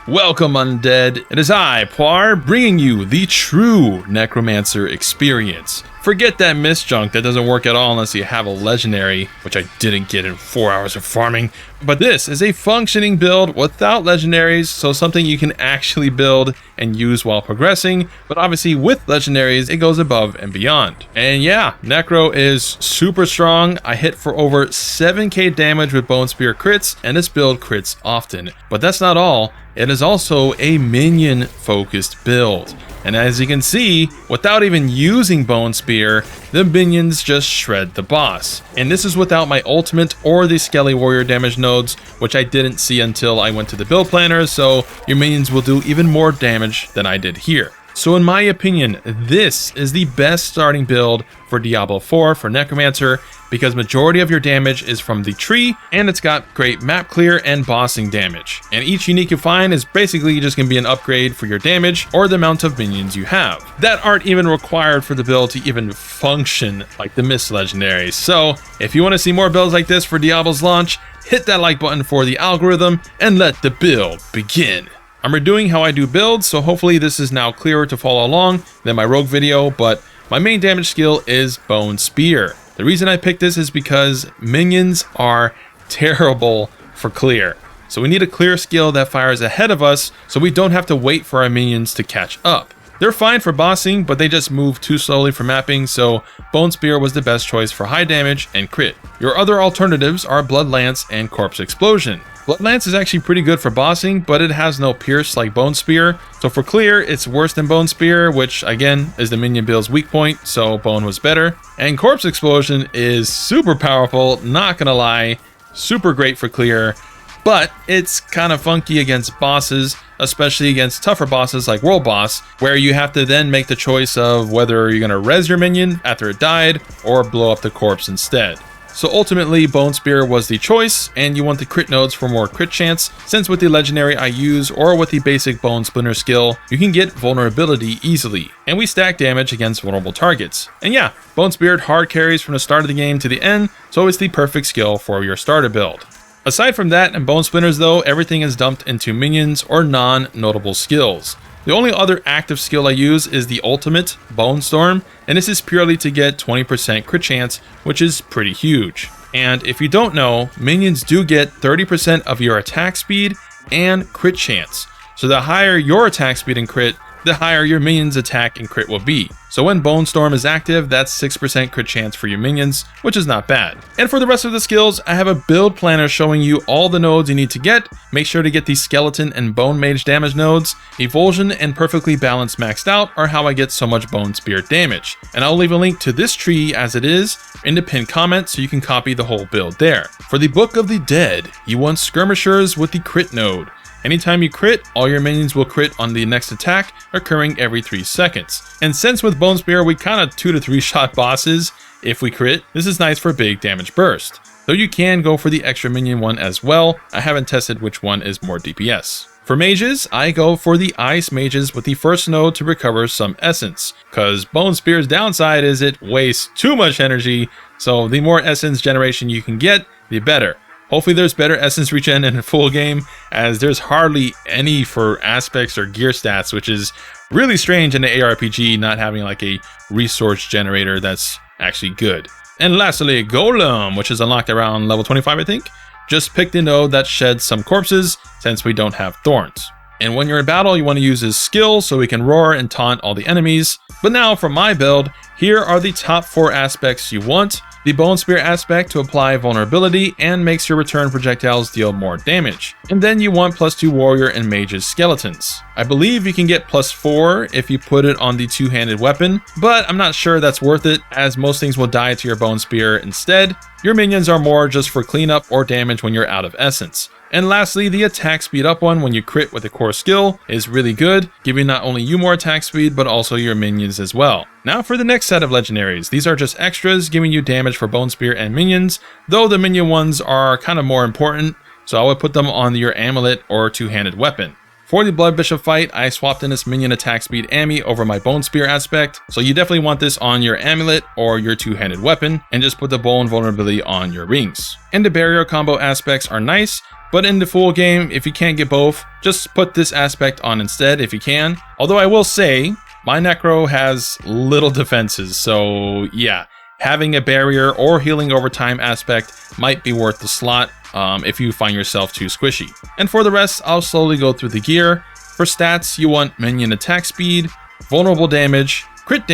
Welcome, Undead. It is I, Pwar, bringing you the true Necromancer experience. Forget that mist junk that doesn't work at all unless you have a legendary, which I didn't get in 4 hours of farming. But this is a functioning build without legendaries, so something you can actually build and use while progressing. But obviously with legendaries, it goes above and beyond. And yeah, Necro is super strong. I hit for over 7k damage with Bone Spear crits, and this build crits often. But that's not all. It is also a minion focused build. And as you can see, without even using Bone Spear, the minions just shred the boss. And this is without my ultimate or the Skelly Warrior damage nodes, which I didn't see until I went to the build planner, so your minions will do even more damage than I did here. So in my opinion, this is the best starting build for Diablo 4 for Necromancer, because majority of your damage is from the tree, and it's got great map clear and bossing damage. And each unique you find is basically just gonna be an upgrade for your damage or the amount of minions you have that aren't even required for the build to even function like the Mist legendaries. So if you want to see more builds like this for Diablo's launch, hit that like button for the algorithm and let the build begin. I'm redoing how I do builds, so hopefully this is now clearer to follow along than my rogue video, but my main damage skill is Bone Spear. The reason I picked this is because minions are terrible for clear. So we need a clear skill that fires ahead of us so we don't have to wait for our minions to catch up. They're fine for bossing, but they just move too slowly for mapping, so Bone Spear was the best choice for high damage and crit. Your other alternatives are Blood Lance and Corpse Explosion. Blood Lance is actually pretty good for bossing, but it has no pierce like Bone Spear, so for clear, it's worse than Bone Spear, which again is the minion build's weak point, so Bone was better. And Corpse Explosion is super powerful, not gonna lie, super great for clear, but it's kind of funky against bosses, especially against tougher bosses like World Boss, where you have to then make the choice of whether you're gonna res your minion after it died or blow up the corpse instead. So ultimately, Bone Spear was the choice, and you want the crit nodes for more crit chance, since with the legendary I use or with the basic Bone Splinter skill, you can get vulnerability easily, and we stack damage against vulnerable targets. And yeah, Bone Spear hard carries from the start of the game to the end, so it's the perfect skill for your starter build. Aside from that and Bone Splinters though, everything is dumped into minions or non-notable skills. The only other active skill I use is the ultimate, Bone Storm, and this is purely to get 20% crit chance, which is pretty huge. And if you don't know, minions do get 30% of your attack speed and crit chance. So the higher your attack speed and crit, the higher your minions' attack and crit will be. So when Bone Storm is active, that's 6% crit chance for your minions, which is not bad. And for the rest of the skills, I have a build planner showing you all the nodes you need to get. Make sure to get the Skeleton and Bone Mage damage nodes. Evulsion and Perfectly Balanced maxed out are how I get so much Bone Spear damage. And I'll leave a link to this tree as it is in the pinned comment so you can copy the whole build there. For the Book of the Dead, you want Skirmishers with the crit node. Anytime you crit, all your minions will crit on the next attack, occurring every 3 seconds. And since with Bone Spear we kinda 2 to 3 shot bosses if we crit, this is nice for big damage burst. Though you can go for the extra minion one as well, I haven't tested which one is more DPS. For mages, I go for the Ice Mages with the first node to recover some essence, cause Bone Spear's downside is it wastes too much energy, so the more essence generation you can get, the better. Hopefully there's better essence regen in a full game, as there's hardly any for aspects or gear stats, which is really strange in the ARPG not having like a resource generator that's actually good. And lastly, Golem, which is unlocked around level 25 I think. Just pick the node that sheds some corpses since we don't have thorns. And when you're in battle, you want to use his skill so we can roar and taunt all the enemies. But now for my build, here are the top 4 aspects you want. The Bone Spear aspect to apply vulnerability and makes your return projectiles deal more damage. And then you want +2 warrior and mage's skeletons. I believe you can get +4 if you put it on the two-handed weapon, but I'm not sure that's worth it as most things will die to your Bone Spear instead. Your minions are more just for cleanup or damage when you're out of essence. And lastly, the attack speed up one when you crit with a core skill is really good, giving not only you more attack speed, but also your minions as well. Now for the next set of legendaries. These are just extras, giving you damage for Bone Spear and minions, though the minion ones are kind of more important, so I would put them on your amulet or two-handed weapon. For the Blood Bishop fight, I swapped in this minion attack speed Ami over my Bone Spear aspect, so you definitely want this on your amulet or your two-handed weapon, and just put the bone vulnerability on your rings. And the barrier combo aspects are nice, but in the full game, if you can't get both, just put this aspect on instead if you can. Although I will say, my Necro has little defenses, so yeah, having a barrier or healing over time aspect might be worth the slot if you find yourself too squishy. And for the rest, I'll slowly go through the gear. For stats, you want minion attack speed, vulnerable damage, crit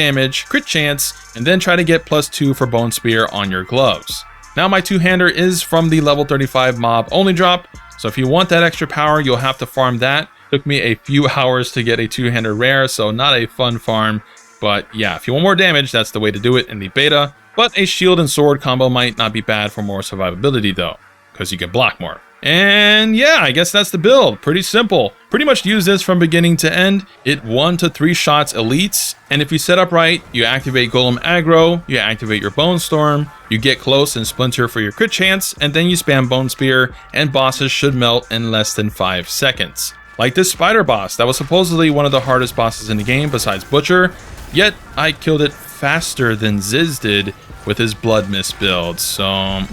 chance, and then try to get +2 for Bone Spear on your gloves. Now my two-hander is from the level 35 mob only drop, so if you want that extra power, you'll have to farm that. Took me a few hours to get a two-hander rare, so not a fun farm. But yeah, if you want more damage, that's the way to do it in the beta. But a shield and sword combo might not be bad for more survivability though, because you can block more. And yeah, I guess that's the build. Pretty simple. Pretty much use this from beginning to end. It 1 to 3 shots elites, and if you set up right, you activate Golem aggro, you activate your Bone Storm, you get close and splinter for your crit chance, and then you spam Bone Spear, and bosses should melt in less than 5 seconds. Like this spider boss, that was supposedly one of the hardest bosses in the game besides Butcher, yet I killed it faster than Ziz did with his Blood Mist build, so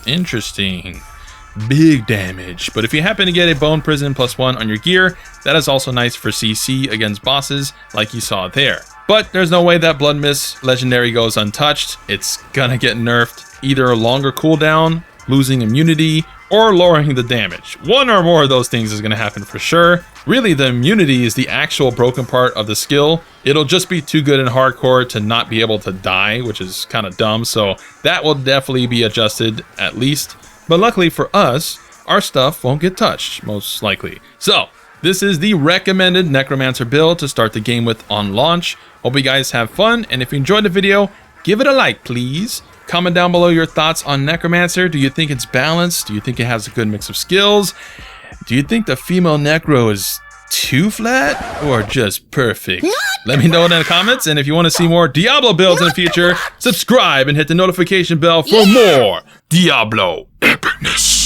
interesting. Big damage, but if you happen to get a Bone Prison +1 on your gear, that is also nice for CC against bosses like you saw there. But there's no way that Blood Mist legendary goes untouched. It's gonna get nerfed, either a longer cooldown, losing immunity, or lowering the damage. One or more of those things is gonna happen for sure. Really, the immunity is the actual broken part of the skill. It'll just be too good in hardcore to not be able to die, which is kind of dumb, so that will definitely be adjusted at least. But luckily for us, our stuff won't get touched, most likely. So, this is the recommended Necromancer build to start the game with on launch. Hope you guys have fun, and if you enjoyed the video, give it a like, please. Comment down below your thoughts on Necromancer. Do you think it's balanced? Do you think it has a good mix of skills? Do you think the female Necro is too flat or just perfect? Let me know in the comments, and if you want to see more Diablo builds in the future, subscribe and hit the notification bell for more Diablo epicness.